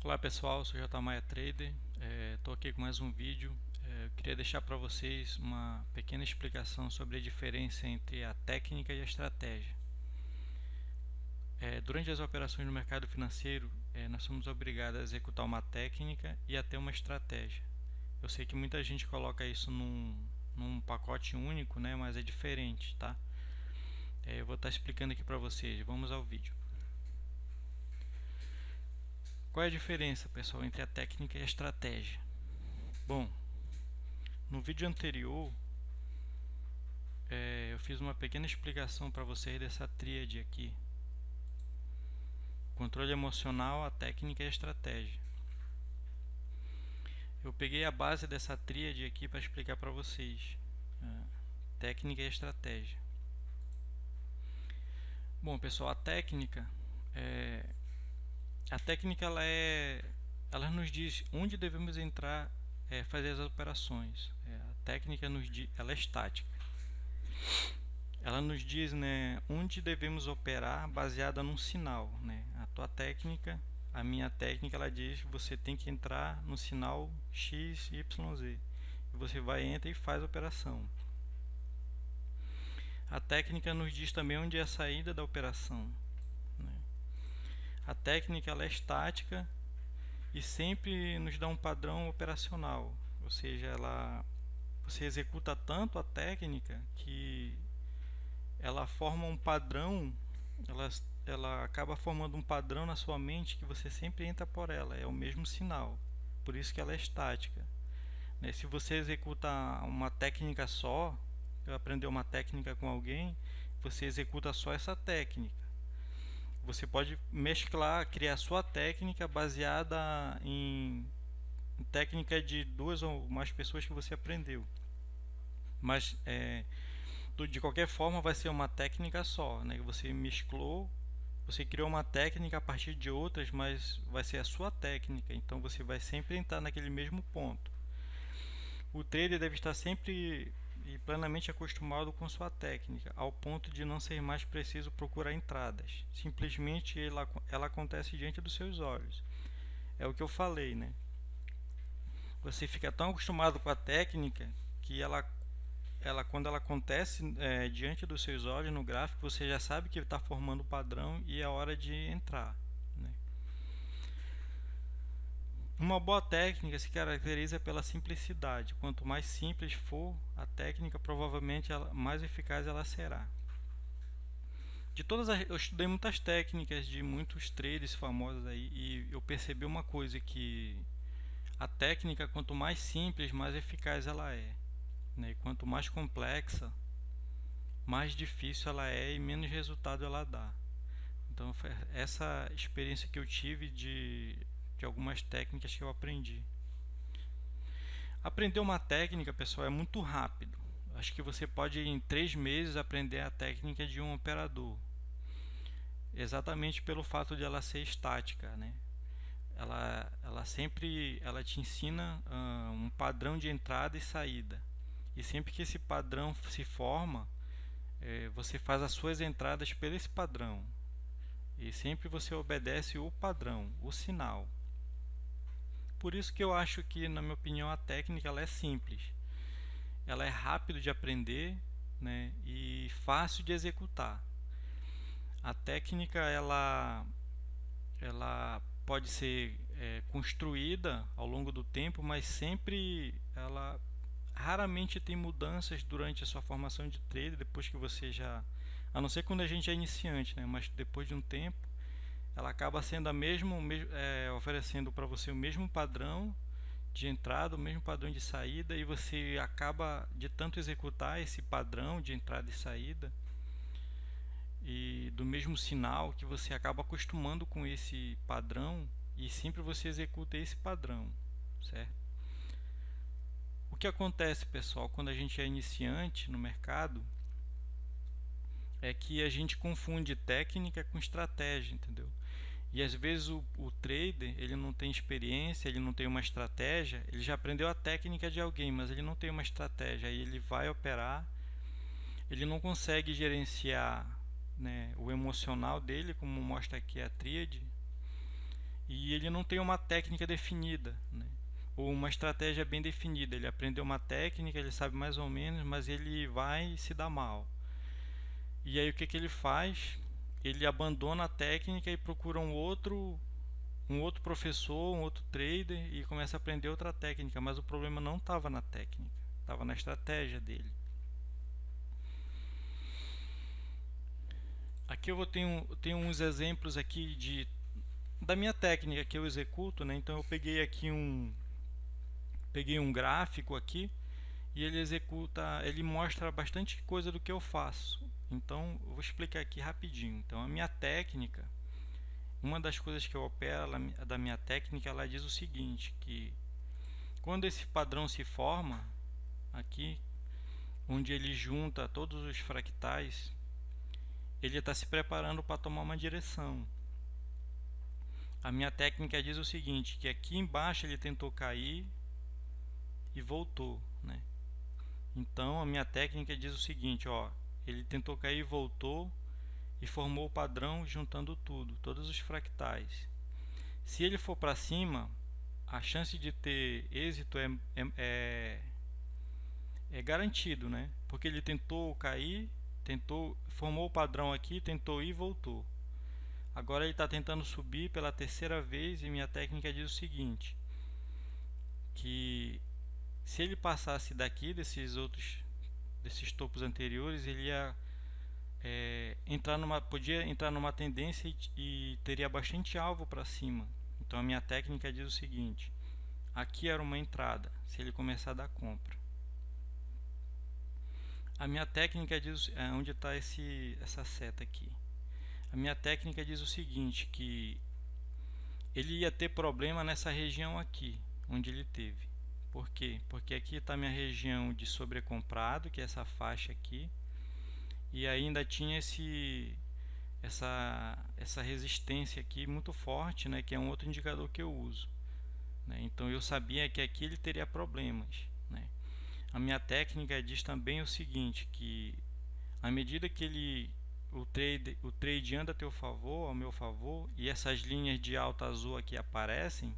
Olá pessoal, sou J Maia Trader, estou aqui com mais um vídeo. Eu queria deixar para vocês uma pequena explicação sobre a diferença entre a técnica e a estratégia. Durante as operações no mercado financeiro, nós somos obrigados a executar uma técnica e a ter uma estratégia. Eu sei que muita gente coloca isso num pacote único, né, mas é diferente, tá? Eu vou estar explicando aqui para vocês. Vamos ao vídeo. Qual é a diferença, pessoal, entre a técnica e a estratégia? Bom, no vídeo anterior eu fiz uma pequena explicação para vocês dessa tríade aqui: controle emocional, a técnica e a estratégia. Eu peguei a base dessa tríade aqui para explicar para vocês: técnica e estratégia. Bom, pessoal, a técnica ela nos diz onde devemos entrar, fazer as operações. A técnica ela é estática. Ela nos diz, né, onde devemos operar baseada num sinal, né? A minha técnica, ela diz que você tem que entrar no sinal X, Y, Z. E você vai, entra e faz a operação. A técnica nos diz também onde é a saída da operação, né? A técnica, ela é estática e sempre nos dá um padrão operacional, ou seja, você executa tanto a técnica que ela forma um padrão, ela acaba formando um padrão na sua mente que você sempre entra por ela, é o mesmo sinal, por isso que ela é estática, né? Se você executa uma técnica só, aprendeu uma técnica com alguém, você executa só essa técnica. Você pode mesclar, criar sua técnica baseada em técnica de duas ou mais pessoas que você aprendeu, mas de qualquer forma vai ser uma técnica só, né? Você mesclou, você criou uma técnica a partir de outras, mas vai ser a sua técnica, então você vai sempre entrar naquele mesmo ponto. O trader deve estar sempre e plenamente acostumado com sua técnica, ao ponto de não ser mais preciso procurar entradas. Simplesmente ela acontece diante dos seus olhos. É o que eu falei, né? Você fica tão acostumado com a técnica que quando ela acontece diante dos seus olhos no gráfico, você já sabe que está formando o padrão e é hora de entrar, né? Uma boa técnica se caracteriza pela simplicidade. Quanto mais simples for a técnica, provavelmente mais eficaz ela será. Eu estudei muitas técnicas de muitos traders famosos aí e eu percebi uma coisa, que a técnica, quanto mais simples, mais eficaz ela é, né? E quanto mais complexa, mais difícil ela é e menos resultado ela dá. Então foi essa experiência que eu tive de algumas técnicas que eu aprendi. Aprender uma técnica, pessoal, é muito rápido. Acho que você pode em 3 meses aprender a técnica de um operador, exatamente pelo fato de ela ser estática, né? Ela te ensina um padrão de entrada e saída, e sempre que esse padrão se forma, você faz as suas entradas por esse padrão, e sempre você obedece o padrão, o sinal. Por isso que eu acho que, na minha opinião, a técnica ela é simples, ela é rápido de aprender, né, e fácil de executar. A técnica ela pode ser construída ao longo do tempo, mas sempre ela raramente tem mudanças durante a sua formação de trader, depois que você já, a não ser quando a gente é iniciante, né, mas depois de um tempo ela acaba sendo oferecendo para você o mesmo padrão de entrada, o mesmo padrão de saída, e você acaba, de tanto executar esse padrão de entrada e saída e do mesmo sinal, que você acaba acostumando com esse padrão e sempre você executa esse padrão, certo? O que acontece, pessoal, quando a gente é iniciante no mercado é que a gente confunde técnica com estratégia, entendeu? E às vezes o trader, ele não tem experiência, ele não tem uma estratégia, ele já aprendeu a técnica de alguém, mas ele não tem uma estratégia, aí ele vai operar, ele não consegue gerenciar, né, o emocional dele, como mostra aqui a tríade, e e ele não tem uma técnica definida, né? Ou uma estratégia bem definida. Ele aprendeu uma técnica, ele sabe mais ou menos, mas ele vai se dar mal. E aí o que ele faz? Ele abandona a técnica e procura um outro professor, um outro trader e começa a aprender outra técnica, mas o problema não estava na técnica, estava na estratégia dele. Aqui eu tenho uns exemplos aqui da minha técnica que eu executo, né? Então eu peguei um gráfico aqui e ele mostra bastante coisa do que eu faço. Então eu vou explicar aqui rapidinho. Então a minha técnica, uma das coisas que eu opero da minha técnica, ela diz o seguinte, que quando esse padrão se forma aqui, onde ele junta todos os fractais, ele está se preparando para tomar uma direção. A minha técnica diz o seguinte, que aqui embaixo ele tentou cair e voltou, né? Então a minha técnica diz o seguinte, ó, ele tentou cair e voltou e formou o padrão juntando tudo, todos os fractais. Se ele for para cima, a chance de ter êxito é garantido, né? Porque ele tentou cair, formou o padrão aqui, tentou ir e voltou. Agora ele está tentando subir pela terceira vez e minha técnica diz o seguinte, que se ele passasse daqui desses topos anteriores, ele ia podia entrar numa tendência e teria bastante alvo para cima. Então a minha técnica diz o seguinte, aqui era uma entrada, se ele começar a dar compra. A minha técnica diz, onde está essa seta aqui? A minha técnica diz o seguinte, que ele ia ter problema nessa região aqui, onde ele teve. Por quê? Porque aqui está a minha região de sobrecomprado, que é essa faixa aqui, e ainda tinha essa resistência aqui muito forte, né, que é um outro indicador que eu uso, né? Então eu sabia que aqui ele teria problemas, né? A minha técnica diz também o seguinte, que à medida que o trade anda ao meu favor, e essas linhas de alta azul aqui aparecem,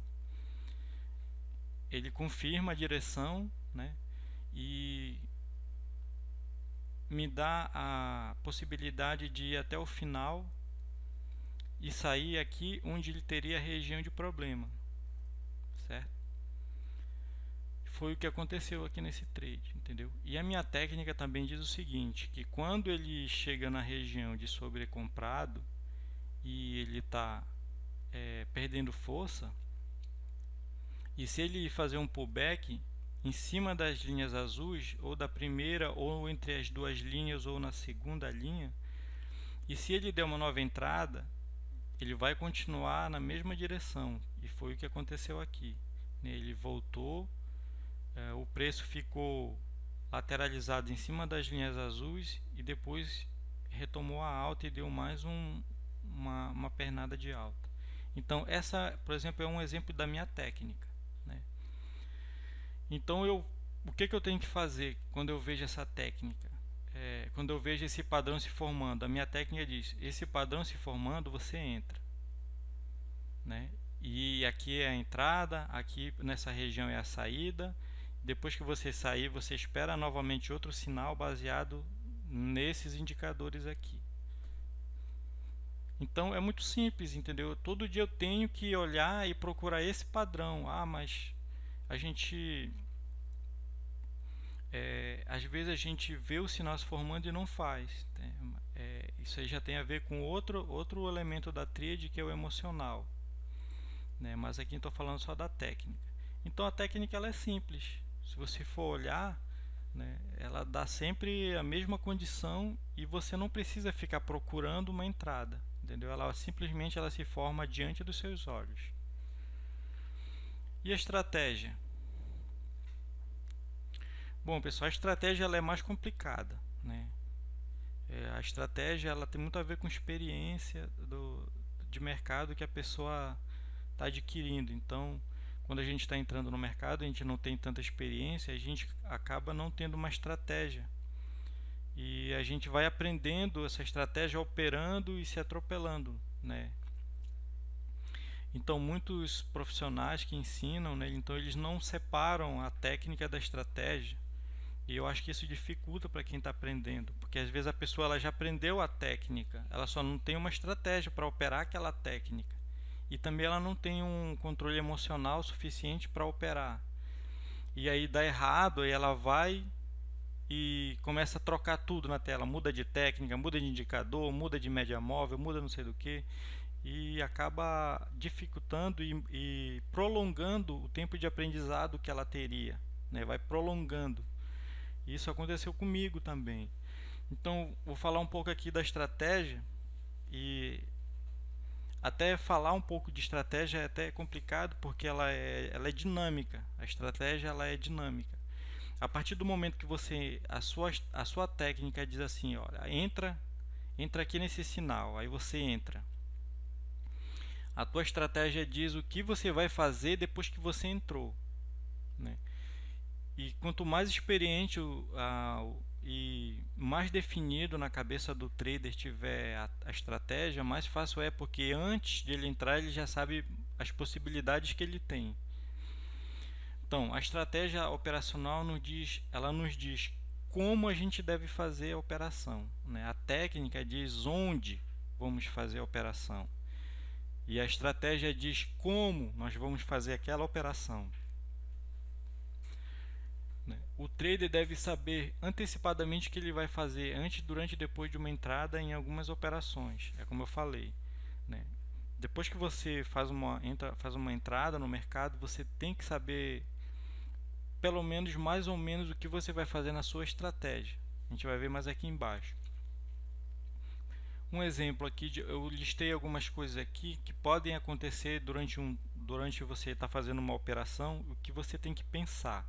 ele confirma a direção, né? E me dá a possibilidade de ir até o final e sair aqui onde ele teria a região de problema, certo? Foi o que aconteceu aqui nesse trade, entendeu? E a minha técnica também diz o seguinte, que quando ele chega na região de sobrecomprado e ele está perdendo força, e se ele fazer um pullback em cima das linhas azuis, ou da primeira, ou entre as duas linhas, ou na segunda linha, e se ele der uma nova entrada, ele vai continuar na mesma direção, e foi o que aconteceu aqui, né? Ele voltou, o preço ficou lateralizado em cima das linhas azuis e depois retomou a alta e deu mais uma pernada de alta. Então essa, por exemplo, é um exemplo da minha técnica, né? Então o que eu tenho que fazer quando eu vejo essa técnica? Quando eu vejo esse padrão se formando, a minha técnica diz, esse padrão se formando, você entra, né? E aqui é a entrada, aqui nessa região é a saída. Depois que você sair, você espera novamente outro sinal baseado nesses indicadores aqui. Então é muito simples, entendeu? Todo dia eu tenho que olhar e procurar esse padrão. Mas a gente às vezes a gente vê o sinal se formando e não faz, né? Isso aí já tem a ver com outro elemento da tríade, que é o emocional, né? Mas aqui estou falando só da técnica. Então a técnica ela é simples. Se você for olhar, né, ela dá sempre a mesma condição e você não precisa ficar procurando uma entrada, entendeu? Ela simplesmente se forma diante dos seus olhos. E a estratégia? Bom, pessoal, a estratégia ela é mais complicada, né? A estratégia ela tem muito a ver com experiência de mercado que a pessoa está adquirindo. Então, quando a gente está entrando no mercado, a gente não tem tanta experiência, a gente acaba não tendo uma estratégia. E a gente vai aprendendo essa estratégia, operando e se atropelando, né? Então muitos profissionais que ensinam, né, então eles não separam a técnica da estratégia. E eu acho que isso dificulta para quem está aprendendo, porque às vezes a pessoa ela já aprendeu a técnica, ela só não tem uma estratégia para operar aquela técnica. E também ela não tem um controle emocional suficiente para operar. E aí dá errado, aí ela vai e começa a trocar tudo na tela, muda de técnica, muda de indicador, muda de média móvel, muda não sei do que, e acaba dificultando e prolongando o tempo de aprendizado que ela teria, né? Vai prolongando. Isso aconteceu comigo também. Então, vou falar um pouco aqui da estratégia, e até falar um pouco de estratégia é até complicado porque ela é dinâmica. A estratégia ela é dinâmica. A partir do momento que você a sua técnica diz assim, olha, entra aqui nesse sinal, aí você entra. A tua estratégia diz o que você vai fazer depois que você entrou, né? E quanto mais experiente e mais definido na cabeça do trader tiver a estratégia, mais fácil é, porque antes de ele entrar ele já sabe as possibilidades que ele tem. Então, a estratégia operacional ela nos diz como a gente deve fazer a operação, né? A técnica diz onde vamos fazer a operação. E a estratégia diz como nós vamos fazer aquela operação. O trader deve saber antecipadamente o que ele vai fazer antes, durante e depois de uma entrada em algumas operações. É como eu falei, né? Depois que você faz uma entrada no mercado, você tem que saber pelo menos mais ou menos o que você vai fazer na sua estratégia. A gente vai ver mais aqui embaixo. Um exemplo aqui, eu listei algumas coisas aqui que podem acontecer durante você estar fazendo uma operação, o que você tem que pensar.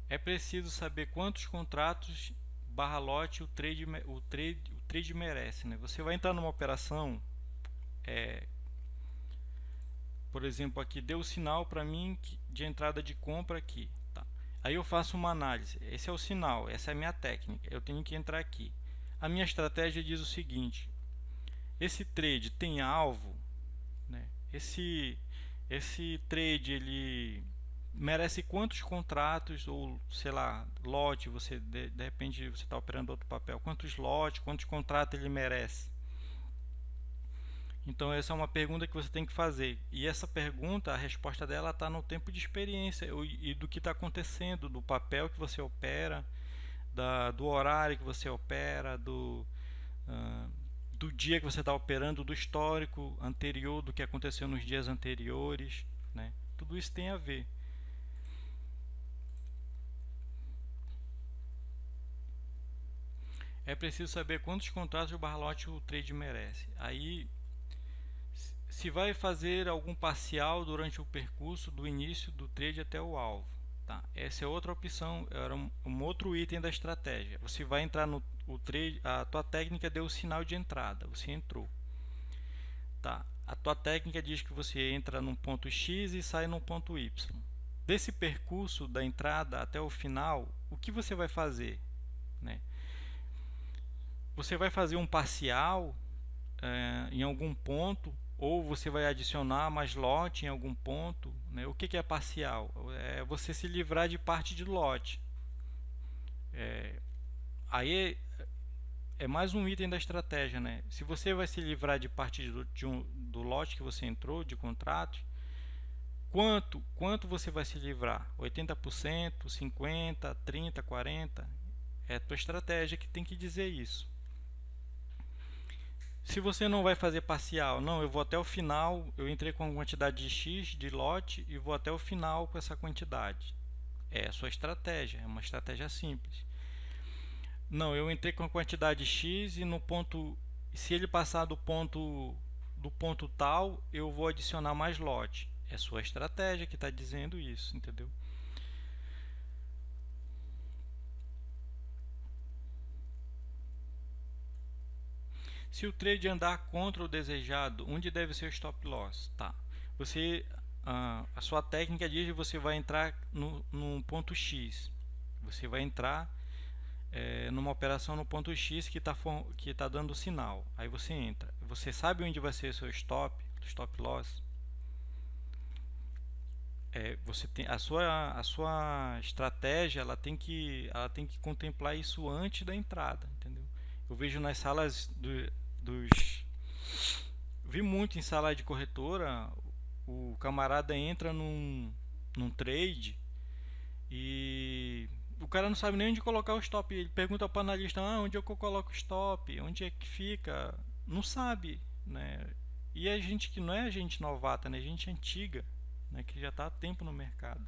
É preciso saber quantos contratos barra lote o trade merece, né? Você vai entrar numa operação, por exemplo, aqui deu o sinal para mim de entrada de compra aqui, tá? Aí eu faço uma análise, esse é o sinal, essa é a minha técnica, eu tenho que entrar aqui. A minha estratégia diz o seguinte: esse trade tem alvo, né? Esse trade ele merece quantos contratos, ou sei lá, lote, você de repente você está operando outro papel, quantos lotes, quantos contratos ele merece. Então essa é uma pergunta que você tem que fazer, e essa pergunta, a resposta dela está no tempo de experiência e do que está acontecendo, do papel que você opera, do horário que você opera, do dia que você está operando, do histórico anterior, do que aconteceu nos dias anteriores, né? Tudo isso tem a ver. É preciso saber quantos contratos o barlote o trade merece. Aí, se vai fazer algum parcial durante o percurso do início do trade até o alvo. Tá? Essa é outra opção, era um outro item da estratégia. Você vai entrar no trade, a tua técnica deu o sinal de entrada, você entrou. Tá? A tua técnica diz que você entra num ponto X e sai num ponto Y. Desse percurso da entrada até o final, o que você vai fazer, né? Você vai fazer um parcial em algum ponto, ou você vai adicionar mais lote em algum ponto, né? O que é parcial? É você se livrar de parte de lote. Aí é mais um item da estratégia, né? Se você vai se livrar de parte do lote que você entrou, de contrato, quanto você vai se livrar? 80%, 50%, 30%, 40%? É a tua estratégia que tem que dizer isso. Se você não vai fazer parcial, não, eu vou até o final, eu entrei com uma quantidade de X de lote e vou até o final com essa quantidade. É a sua estratégia, é uma estratégia simples. Não, eu entrei com a quantidade X e no ponto, se ele passar do ponto tal, eu vou adicionar mais lote. É a sua estratégia que está dizendo isso, entendeu? Se o trade andar contra o desejado, onde deve ser o stop loss? Tá. A sua técnica diz que você vai entrar no ponto X. Você vai entrar numa operação no ponto X que está dando sinal. Aí você entra. Você sabe onde vai ser o seu stop? do stop loss, você tem a sua estratégia, ela tem que contemplar isso antes da entrada, entendeu? Eu vejo nas salas dos vi muito em sala de corretora, o camarada entra num trade e o cara não sabe nem onde colocar o stop. Ele pergunta para o analista: onde é que eu coloco o stop? Onde é que fica? Não sabe, né? E a gente que não é gente novata, né? Gente antiga, né? Que já está há tempo no mercado.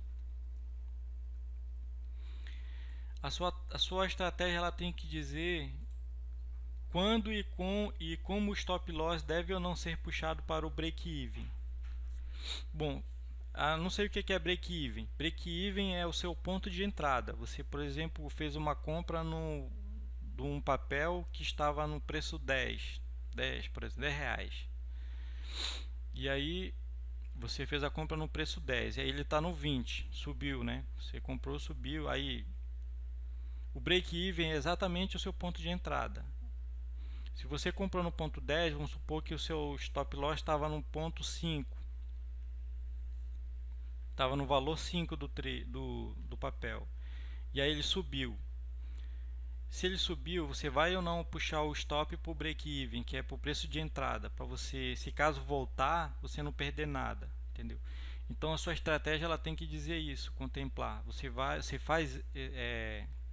A sua estratégia, ela tem que dizer quando e como o stop loss deve ou não ser puxado para o break-even. Bom, não sei o que é break-even. Break-even é o seu ponto de entrada. Você, por exemplo, fez uma compra de um papel que estava no preço 10, por exemplo, 10 reais. E aí você fez a compra no preço 10, e aí ele está no 20, subiu, né? Você comprou, subiu, aí o break-even é exatamente o seu ponto de entrada. Se você comprou no ponto 10, vamos supor que o seu stop loss estava no ponto 5. Estava no valor 5 do papel. E aí ele subiu. Se ele subiu, você vai ou não puxar o stop para o break-even, que é para o preço de entrada, para você, se caso voltar, você não perder nada, entendeu? Então a sua estratégia, ela tem que dizer isso, contemplar. Você faz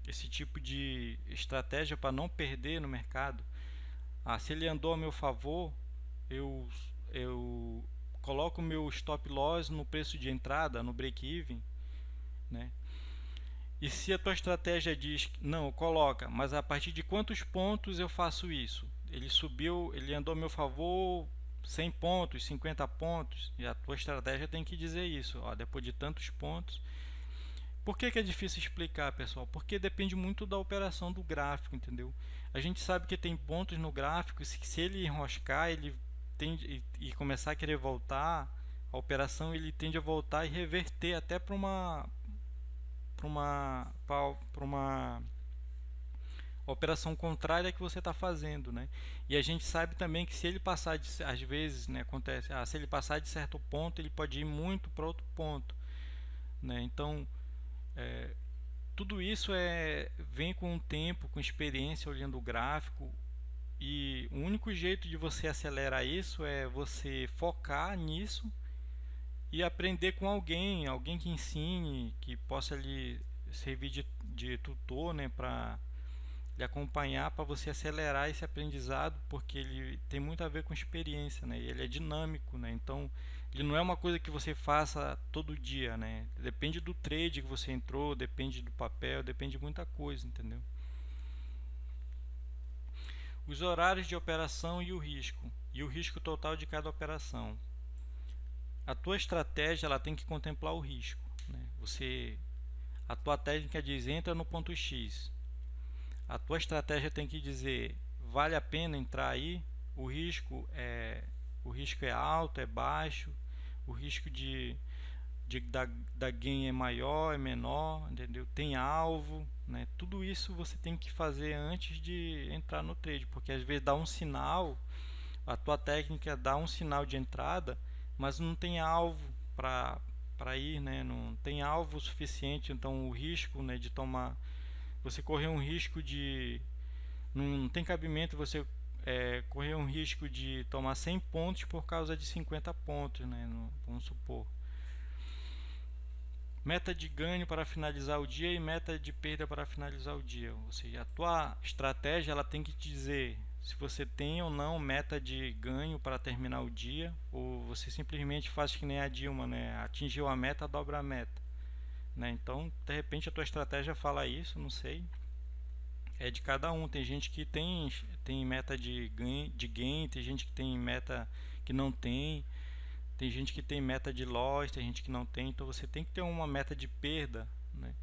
esse tipo de estratégia para não perder no mercado. Se ele andou a meu favor, eu coloco o meu stop loss no preço de entrada, no break-even, né? E se a tua estratégia diz não, coloca, mas a partir de quantos pontos eu faço isso? Ele subiu, ele andou a meu favor 100 pontos, 50 pontos, e a tua estratégia tem que dizer isso, depois de tantos pontos. Por que é difícil explicar, pessoal? Porque depende muito da operação do gráfico, entendeu? A gente sabe que tem pontos no gráfico, se ele enroscar, ele tende e começar a querer voltar, a operação ele tende a voltar e reverter até para uma operação contrária que você está fazendo, né? E a gente sabe também que se ele passar às vezes, né, acontece, se ele passar de certo ponto, ele pode ir muito para outro ponto, né? Então tudo isso vem com o tempo, com experiência, olhando o gráfico. E o único jeito de você acelerar isso é você focar nisso e aprender com alguém que ensine, que possa lhe servir de tutor, né, para lhe acompanhar, para você acelerar esse aprendizado, porque ele tem muito a ver com experiência, né, e ele é dinâmico, né, então ele não é uma coisa que você faça todo dia, né, depende do trade que você entrou, depende do papel, depende de muita coisa, entendeu? Os horários de operação e o risco total de cada operação. A tua estratégia, ela tem que contemplar o risco, né? A tua técnica diz entra no ponto X. A tua estratégia tem que dizer vale a pena entrar aí. O risco é alto, é baixo. O risco da gain é maior, é menor, entendeu? Tem alvo, né? Tudo isso você tem que fazer antes de entrar no trade, porque às vezes dá um sinal, a tua técnica dá um sinal de entrada, mas não tem alvo para ir, né? Não tem alvo suficiente, então o risco, né, de tomar, você correr um risco de, não tem cabimento você correr um risco de tomar 100 pontos por causa de 50 pontos, né? Vamos supor. Meta de ganho para finalizar o dia e meta de perda para finalizar o dia. Ou seja, a tua estratégia, ela tem que te dizer se você tem ou não meta de ganho para terminar o dia, ou você simplesmente faz que nem a Dilma, né? Atingiu a meta, dobra a meta, né? Então, de repente a tua estratégia fala isso, não sei. É de cada um. Tem gente que tem meta de gain, tem gente que tem meta que não tem. Tem gente que tem meta de loss, tem gente que não tem. Então você tem que ter uma meta de perda, né,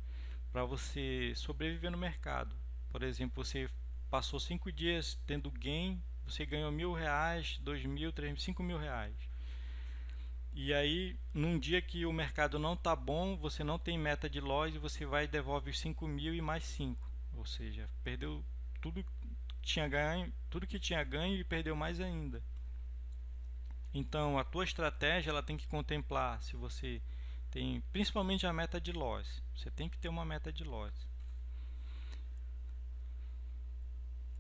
para você sobreviver no mercado. Por exemplo, você passou 5 dias tendo gain, você ganhou R$1.000, R$2.000, R$3.000, R$5.000. E aí, num dia que o mercado não está bom, você não tem meta de loss e você vai e devolve os 5.000 e mais 5. Ou seja, perdeu tudo que tinha ganho e perdeu mais ainda. Então a tua estratégia ela tem que contemplar se você tem principalmente a meta de loss. Você tem que ter uma meta de loss.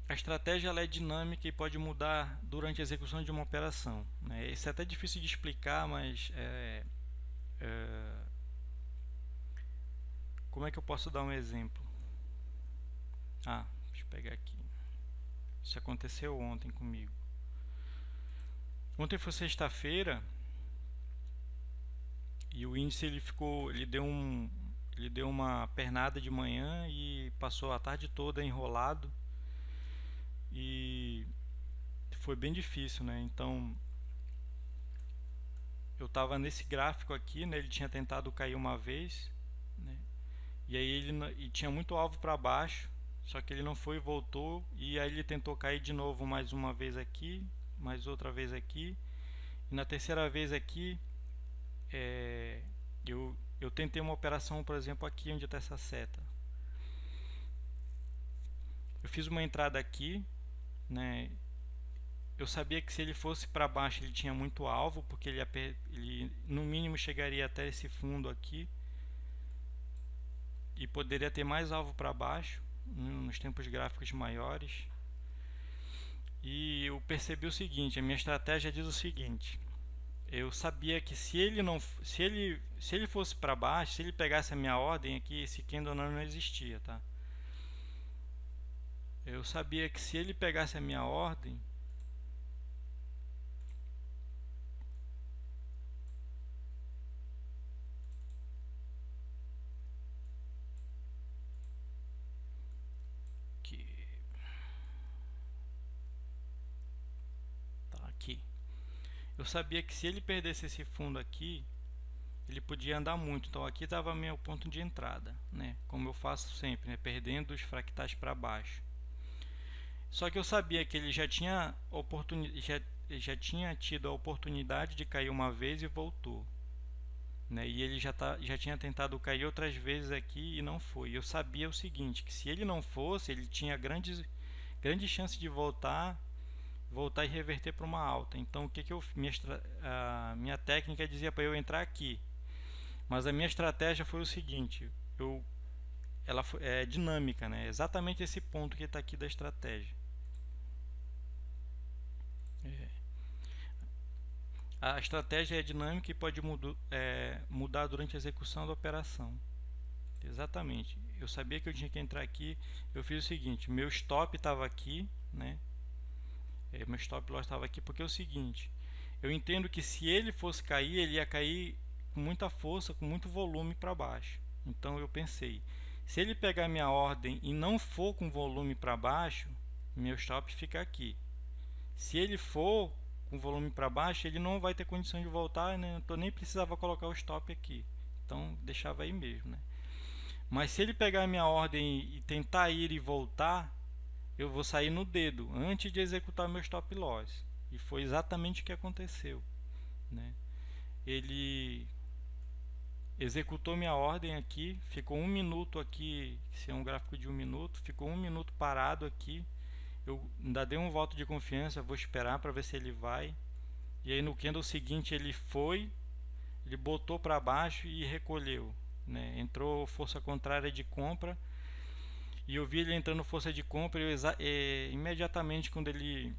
A estratégia ela é dinâmica e pode mudar durante a execução de uma operação, né? Isso é até difícil de explicar, mas como é que eu posso dar um exemplo? Deixa eu pegar aqui. Isso aconteceu ontem comigo. Ontem foi sexta-feira e o índice ele deu uma pernada de manhã e passou a tarde toda enrolado e foi bem difícil, né? Então eu estava nesse gráfico aqui, né? Ele tinha tentado cair uma vez, né? E aí ele tinha muito alvo para baixo, só que ele não foi e voltou, e aí ele tentou cair de novo mais uma vez aqui, mais outra vez aqui, e na terceira vez aqui eu tentei uma operação, por exemplo, aqui onde está essa seta. Eu fiz uma entrada aqui, né? Eu sabia que se ele fosse para baixo ele tinha muito alvo, porque ele no mínimo chegaria até esse fundo aqui e poderia ter mais alvo para baixo nos tempos gráficos maiores. E eu percebi o seguinte, a minha estratégia diz o seguinte: eu sabia que se ele fosse para baixo, se ele pegasse a minha ordem aqui, esse candle não existia, tá? Eu sabia que se ele pegasse a minha ordem, eu sabia que se ele perdesse esse fundo aqui, ele podia andar muito. Então aqui estava meu ponto de entrada, né? Como eu faço sempre, né? Perdendo os fractais para baixo. Só que eu sabia que ele já tinha tido a oportunidade de cair uma vez e voltou, né? E ele já tinha tentado cair outras vezes aqui e não foi. Eu sabia o seguinte, que se ele não fosse, ele tinha grande chance de voltar e reverter para uma alta. Então o que minha técnica dizia para eu entrar aqui, mas a minha estratégia foi o seguinte: ela é dinâmica, né? Exatamente esse ponto que está aqui da estratégia. A estratégia é dinâmica e pode mudar durante a execução da operação. Exatamente. Eu sabia que eu tinha que entrar aqui. Eu fiz o seguinte: meu stop estava aqui, né? Meu stop loss estava aqui porque é o seguinte: eu entendo que se ele fosse cair, ele ia cair com muita força, com muito volume para baixo. Então eu pensei, se ele pegar minha ordem e não for com volume para baixo, meu stop fica aqui. Se ele for com volume para baixo, ele não vai ter condição de voltar, né? Então nem precisava colocar o stop aqui. Então deixava aí mesmo, né? Mas se ele pegar minha ordem e tentar ir e voltar, eu vou sair no dedo antes de executar meu stop loss. E foi exatamente o que aconteceu, né? Ele executou minha ordem aqui, ficou 1 minuto aqui, se é um gráfico de 1 minuto, ficou 1 minuto parado aqui. Eu ainda dei um voto de confiança, vou esperar para ver se ele vai. E aí no candle seguinte ele botou para baixo e recolheu, né? Entrou força contrária de compra. E eu vi ele entrando força de compra e imediatamente quando ele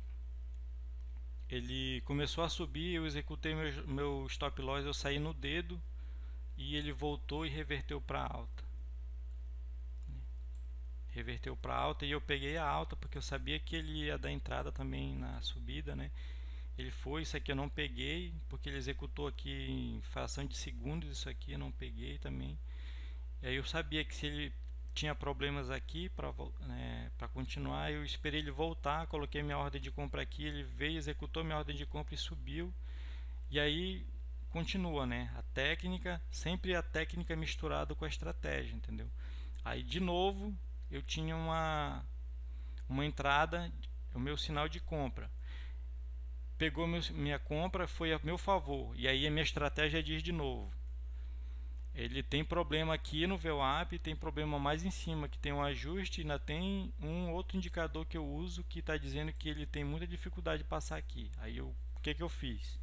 começou a subir, eu executei meu stop loss, eu saí no dedo e ele voltou e reverteu para alta. Reverteu para alta e eu peguei a alta porque eu sabia que ele ia dar entrada também na subida, né? Ele foi, isso aqui eu não peguei porque ele executou aqui em fração de segundos, isso aqui eu não peguei também. E aí eu sabia que se ele tinha problemas aqui para continuar, eu esperei ele voltar, coloquei minha ordem de compra aqui, ele veio, executou minha ordem de compra e subiu. E aí continua, né? A técnica, sempre a técnica misturada com a estratégia, entendeu? Aí de novo eu tinha uma entrada, o meu sinal de compra. Pegou minha compra, foi a meu favor. E aí a minha estratégia diz de novo: ele tem problema aqui no VWAP, tem problema mais em cima que tem um ajuste, ainda tem um outro indicador que eu uso que está dizendo que ele tem muita dificuldade de passar aqui. Aí o que eu fiz?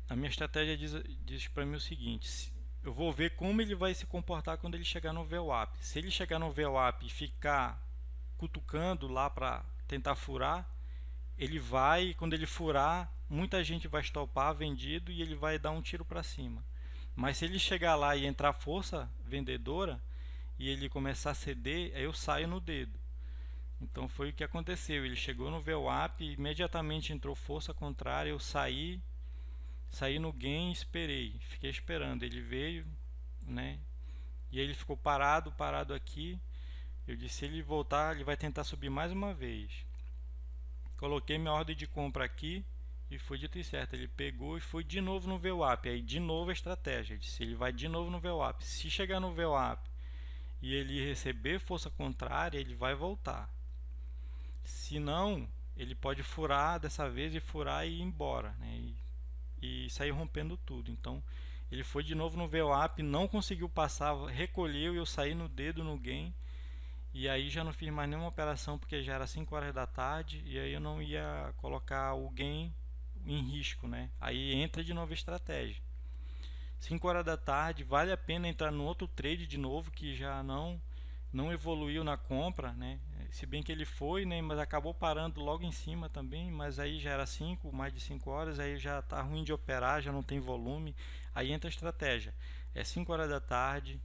A minha estratégia diz para mim o seguinte: eu vou ver como ele vai se comportar quando ele chegar no VWAP. Se ele chegar no VWAP e ficar cutucando lá para tentar furar, ele vai, quando ele furar, muita gente vai estopar vendido e ele vai dar um tiro para cima. Mas se ele chegar lá e entrar força vendedora e ele começar a ceder, aí eu saio no dedo. Então foi o que aconteceu. Ele chegou no VWAP, imediatamente entrou força contrária, eu saí no gain e esperei, fiquei esperando. Ele veio, né? E aí ele ficou parado aqui. Eu disse: se ele voltar, ele vai tentar subir mais uma vez. Coloquei minha ordem de compra aqui e foi dito e certo. Ele pegou e foi de novo no VWAP. Aí de novo a estratégia. Eu disse: ele vai de novo no VWAP. Se chegar no VWAP e ele receber força contrária, ele vai voltar. Se não, ele pode furar dessa vez e furar e ir embora, né? E sair rompendo tudo. Então ele foi de novo no VWAP, não conseguiu passar, recolheu e eu saí no dedo no gain. E aí já não fiz mais nenhuma operação porque já era 5 horas da tarde e aí eu não ia colocar o gain em risco, né? Aí entra de novo a estratégia. 5 horas da tarde, vale a pena entrar no outro trade de novo que já não evoluiu na compra, né? Se bem que ele foi, né, mas acabou parando logo em cima também, mas aí já era mais de 5 horas, aí já tá ruim de operar, já não tem volume. Aí entra a estratégia. É 5 horas da tarde,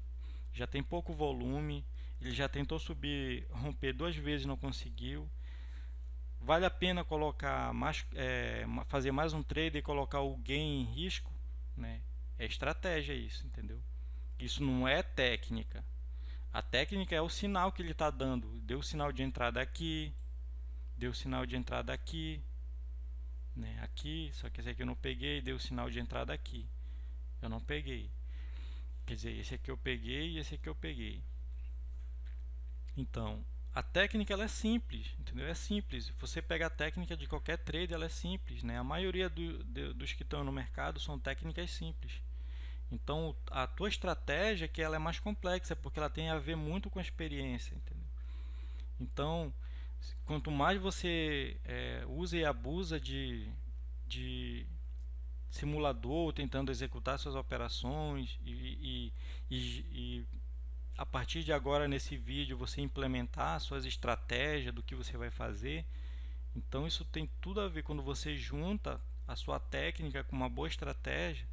já tem pouco volume, ele já tentou subir, romper 2 vezes, não conseguiu. Vale a pena colocar fazer mais um trade e colocar o gain em risco, né? É estratégia isso, entendeu? Isso não é técnica. A técnica é o sinal que ele está dando. Deu o sinal de entrada aqui, deu o sinal de entrada aqui, né? Aqui, só que esse aqui eu não peguei, deu o sinal de entrada aqui. Eu não peguei. Quer dizer, esse aqui eu peguei e esse aqui eu peguei. Então, a técnica ela é simples, entendeu? É simples. Você pega a técnica de qualquer trade, ela é simples, né? A maioria dos que estão no mercado são técnicas simples. Então, a tua estratégia que ela é mais complexa, porque ela tem a ver muito com a experiência, entendeu? Então, quanto mais você usa e abusa de simulador, tentando executar suas operações e a partir de agora nesse vídeo você implementar suas estratégias do que você vai fazer, então isso tem tudo a ver. Quando você junta a sua técnica com uma boa estratégia,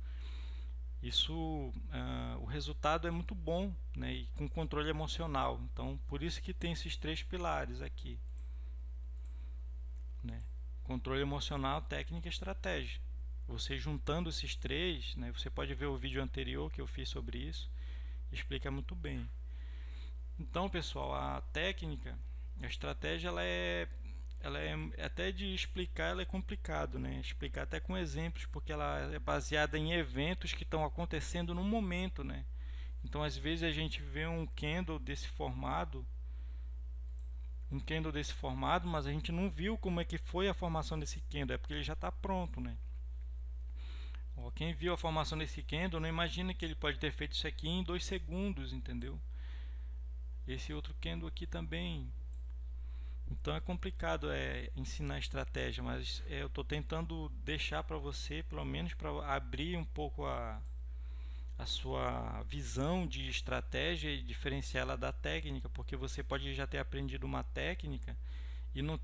o resultado é muito bom, né? E com controle emocional. Então por isso que tem esses 3 pilares aqui, né? Controle emocional, técnica e estratégia. Você juntando esses 3, né? Você pode ver o vídeo anterior que eu fiz sobre isso, explica muito bem. Então, pessoal, a técnica, a estratégia, ela é até de explicar, ela é complicado, né? Explicar até com exemplos, porque ela é baseada em eventos que estão acontecendo no momento, né? Então, às vezes a gente vê um candle desse formado, mas a gente não viu como é que foi a formação desse candle, é porque ele já está pronto, né? Quem viu a formação desse candle não imagina que ele pode ter feito isso aqui em 2 segundos, entendeu? Esse outro candle aqui também. Então é complicado ensinar estratégia, mas eu estou tentando deixar para você, pelo menos para abrir um pouco a sua visão de estratégia e diferenciá-la da técnica, porque você pode já ter aprendido uma técnica e não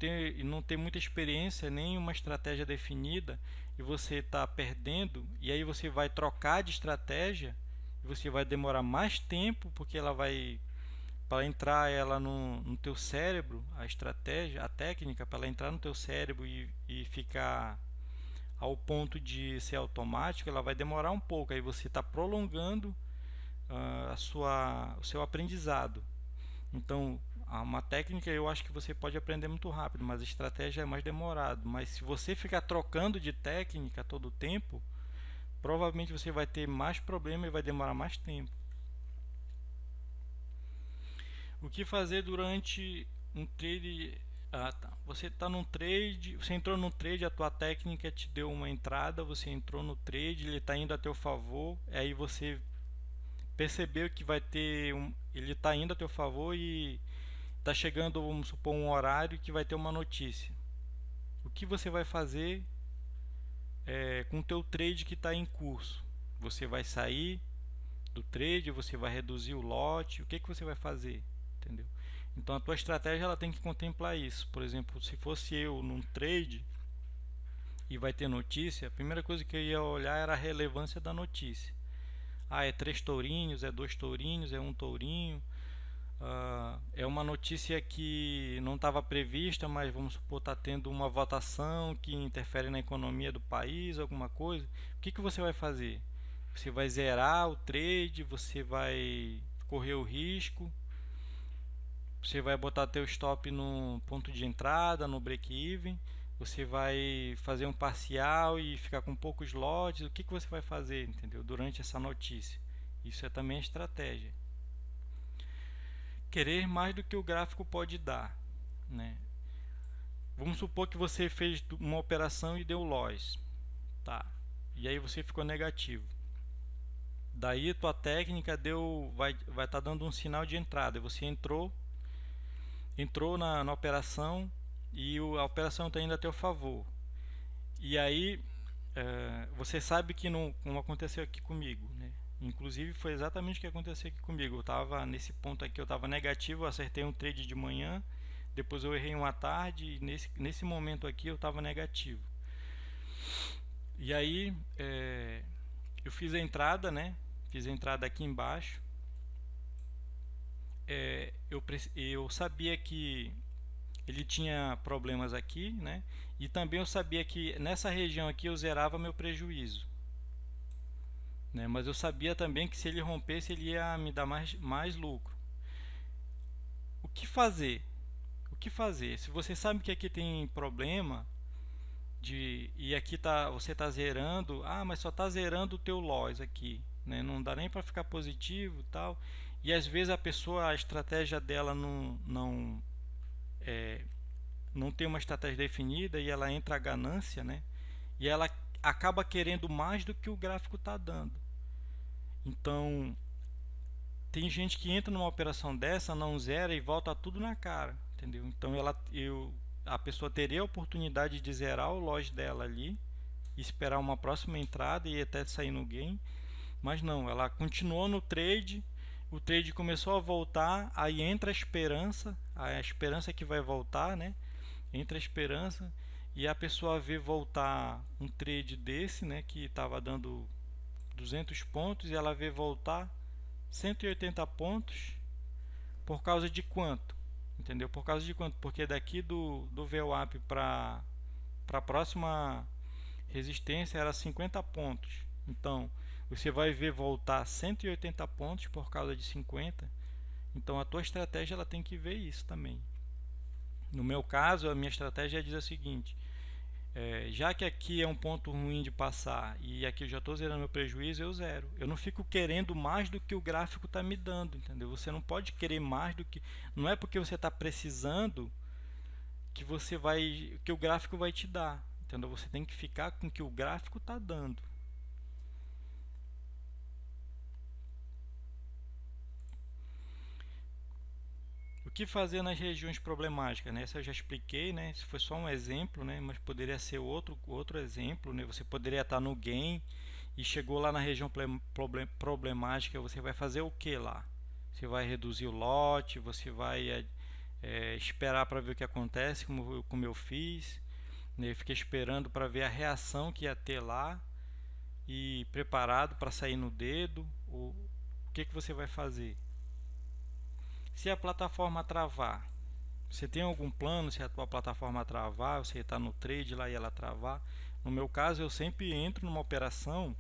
ter muita experiência, nem uma estratégia definida, e você está perdendo, e aí você vai trocar de estratégia, e você vai demorar mais tempo, porque ela vai, para entrar ela no teu cérebro, a estratégia, a técnica, para ela entrar no teu cérebro e ficar ao ponto de ser automático, ela vai demorar um pouco, aí você está prolongando o seu aprendizado. Então, uma técnica eu acho que você pode aprender muito rápido, mas a estratégia é mais demorado. Mas se você ficar trocando de técnica todo o tempo, provavelmente você vai ter mais problema e vai demorar mais tempo. O que fazer durante um trade? Você está num trade, você entrou no trade, a tua técnica te deu uma entrada, você entrou no trade, ele está indo a teu favor, aí você percebeu que vai ter ele está indo a teu favor e está chegando, vamos supor, um horário que vai ter uma notícia. O que você vai fazer com o teu trade que está em curso. Você vai sair do trade, você vai reduzir o lote, o que você vai fazer, entendeu? Então a tua estratégia ela tem que contemplar isso. Por exemplo, se fosse eu num trade e vai ter notícia, a primeira coisa que eu ia olhar era a relevância da notícia. Ah, é 3 tourinhos, é 2 tourinhos, é 1 tourinho. É uma notícia que não estava prevista, mas vamos supor está tendo uma votação que interfere na economia do país, alguma coisa. O que você vai fazer? Você vai zerar o trade, você vai correr o risco, você vai botar teu stop no ponto de entrada, no break-even, você vai fazer um parcial e ficar com poucos lotes. O que você vai fazer, entendeu? Durante essa notícia. Isso é também estratégia. Querer mais do que o gráfico pode dar, né? Vamos supor que você fez uma operação e deu loss, tá? E aí você ficou negativo. Daí tua técnica vai estar dando um sinal de entrada. Você entrou na operação e a operação está indo a teu favor. E aí você sabe que não, como aconteceu aqui comigo, né? Inclusive foi exatamente o que aconteceu aqui comigo. Eu estava nesse ponto aqui, eu estava negativo, eu acertei um trade de manhã, depois eu errei uma tarde e nesse momento aqui eu estava negativo. E aí eu fiz a entrada, né? Fiz a entrada aqui embaixo. Eu sabia que ele tinha problemas aqui, né? E também eu sabia que nessa região aqui eu zerava meu prejuízo, né? Mas eu sabia também que se ele rompesse ele ia me dar mais lucro. O que fazer? O que fazer? Se você sabe que aqui tem problema e aqui você está zerando, mas só está zerando o teu loss aqui, né? Não dá nem para ficar positivo, tal. E às vezes a estratégia dela não tem uma estratégia definida e ela entra a ganância, né? E ela acaba querendo mais do que o gráfico está dando. Então tem gente que entra numa operação dessa, não zera e volta tudo na cara, entendeu? Então a pessoa teria a oportunidade de zerar o loss dela ali, esperar uma próxima entrada e até sair no gain, mas não, ela continuou no trade, o trade começou a voltar, aí entra a esperança que vai voltar, né? Entra a esperança e a pessoa vê voltar um trade desse, né, que estava dando 200 pontos e ela vê voltar 180 pontos por causa de quanto? Entendeu? Por causa de quanto? Porque daqui do VWAP para a próxima resistência era 50 pontos. Então, você vai ver voltar 180 pontos por causa de 50. Então, a tua estratégia ela tem que ver isso também. No meu caso, a minha estratégia diz o seguinte: já que aqui é um ponto ruim de passar e aqui eu já estou zerando meu prejuízo, eu zero. Eu não fico querendo mais do que o gráfico está me dando, entendeu? Você não pode querer mais do que... Não é porque você está precisando que o gráfico vai te dar, entendeu? Você tem que ficar com o que o gráfico está dando. O que fazer nas regiões problemáticas, né? Essa eu já expliquei, né? Isso foi só um exemplo, né? Mas poderia ser outro exemplo, né? Você poderia estar no gain e chegou lá na região problemática, você vai fazer o que lá? Você vai reduzir o lote, você vai esperar para ver o que acontece, como eu fiz, né? Eu fiquei esperando para ver a reação que ia ter lá e preparado para sair no dedo. O que você vai fazer? Se a plataforma travar, você tem algum plano? Se a tua plataforma travar, você está no trade lá e ela travar. No meu caso, eu sempre entro numa operação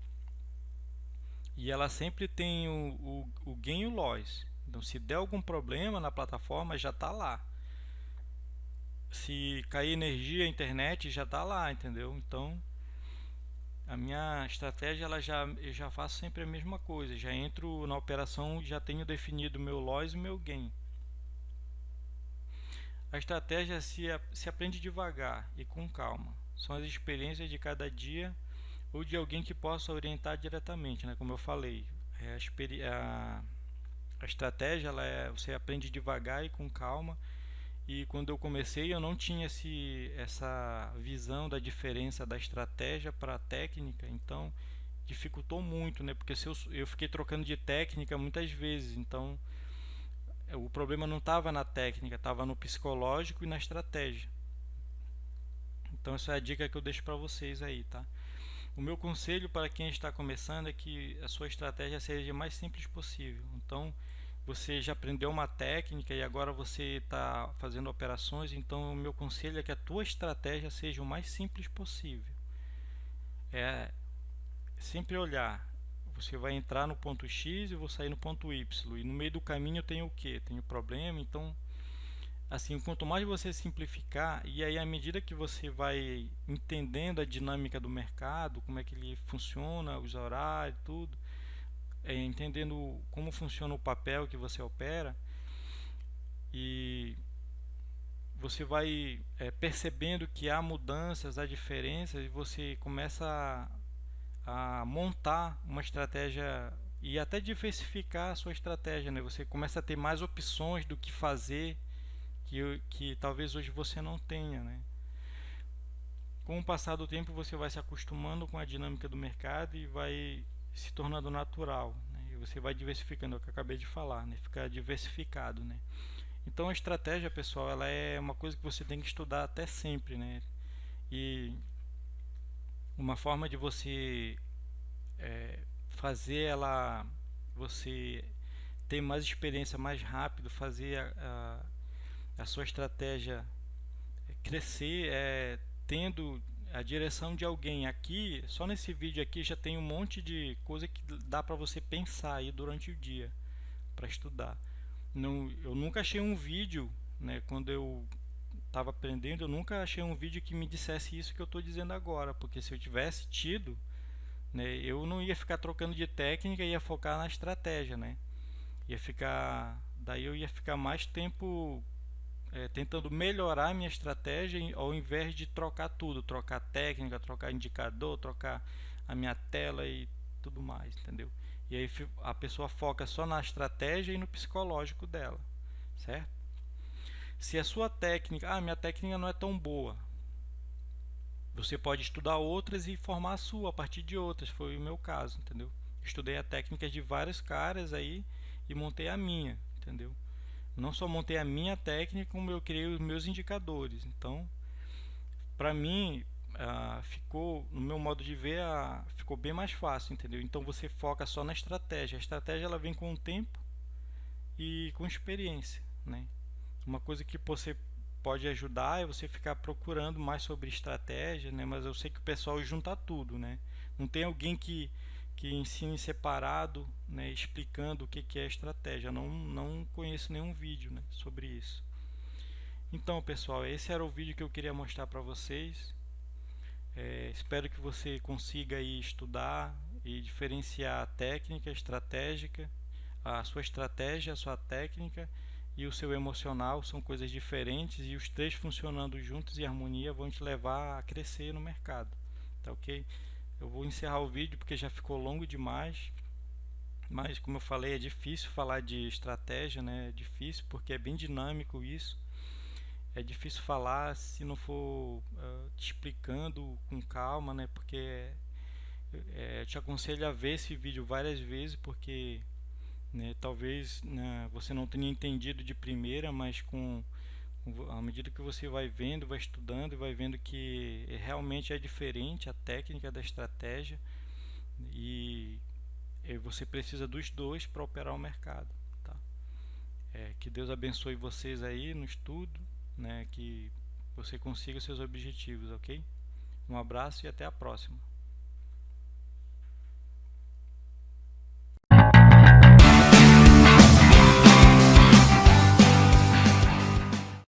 e ela sempre tem o gain e o loss. Então, se der algum problema na plataforma, já está lá. Se cair energia, internet, já está lá, entendeu? Então, a minha estratégia, eu já faço sempre a mesma coisa. Já entro na operação, já tenho definido o meu loss e o meu gain. A estratégia se aprende devagar e com calma. São as experiências de cada dia ou de alguém que possa orientar diretamente, né? Como eu falei, a estratégia você aprende devagar e com calma E quando eu comecei eu não tinha essa visão da diferença da estratégia para a técnica, então dificultou muito, né? Porque se eu fiquei trocando de técnica muitas vezes, então o problema não estava na técnica, estava no psicológico e na estratégia. Então essa é a dica que eu deixo para vocês aí, tá? O meu conselho para quem está começando é que a sua estratégia seja mais simples possível. Então você já aprendeu uma técnica e agora você está fazendo operações, então o meu conselho é que a tua estratégia seja o mais simples possível. É sempre olhar, você vai entrar no ponto X e vou sair no ponto Y, e no meio do caminho tem o que? Tem o problema. Então assim, quanto mais você simplificar, e aí à medida que você vai entendendo a dinâmica do mercado, como é que ele funciona, os horários, tudo, entendendo como funciona o papel que você opera, e você vai percebendo que há mudanças, há diferenças, e você começa a montar uma estratégia e até diversificar a sua estratégia, né? Você começa a ter mais opções do que fazer que talvez hoje você não tenha, né? Com o passar do tempo você vai se acostumando com a dinâmica do mercado e vai se tornando natural, né? E você vai diversificando, é o que eu acabei de falar, né? Ficar diversificado, né? Então a estratégia, pessoal, ela é uma coisa que você tem que estudar até sempre, né? E uma forma de você fazer ela, você ter mais experiência mais rápido, fazer a sua estratégia crescer tendo a direção de alguém. Aqui, só nesse vídeo aqui já tem um monte de coisa que dá para você pensar aí durante o dia para estudar. Não, eu nunca achei um vídeo, né, quando eu estava aprendendo, eu nunca achei um vídeo que me dissesse isso que eu estou dizendo agora, porque se eu tivesse tido, né, eu não ia ficar trocando de técnica, ia focar na estratégia, né? Daí eu ia ficar mais tempo tentando melhorar a minha estratégia ao invés de trocar tudo, trocar técnica, trocar indicador, trocar a minha tela e tudo mais, entendeu? E aí a pessoa foca só na estratégia e no psicológico dela, certo? Se a sua técnica, minha técnica não é tão boa, você pode estudar outras e formar a sua a partir de outras, foi o meu caso, entendeu? Estudei a técnica de vários caras aí e montei a minha, entendeu? Não só montei a minha técnica, como eu criei os meus indicadores. Então, para mim, ficou, no meu modo de ver, ficou bem mais fácil, entendeu? Então você foca só na estratégia. A estratégia ela vem com o tempo e com experiência, né? Uma coisa que você pode ajudar é você ficar procurando mais sobre estratégia, né? Mas eu sei que o pessoal junta tudo, né? Não tem alguém que ensine separado, né, explicando o que é estratégia. Não conheço nenhum vídeo, né, sobre isso. Então, pessoal, esse era o vídeo que eu queria mostrar para vocês. Espero que você consiga aí estudar e diferenciar a técnica estratégica, a sua estratégia, a sua técnica e o seu emocional. São coisas diferentes e os três funcionando juntos em harmonia vão te levar a crescer no mercado, tá ok? Eu vou encerrar o vídeo porque já ficou longo demais, mas como eu falei, é difícil falar de estratégia, né? É difícil porque é bem dinâmico isso. É difícil falar se não for te explicando com calma, né? Porque eu te aconselho a ver esse vídeo várias vezes, porque né, talvez você não tenha entendido de primeira, mas à medida que você vai vendo, vai estudando e vai vendo que realmente é diferente a técnica da estratégia e você precisa dos dois para operar o mercado, tá? Que Deus abençoe vocês aí no estudo, né? Que você consiga seus objetivos, ok? Um abraço e até a próxima.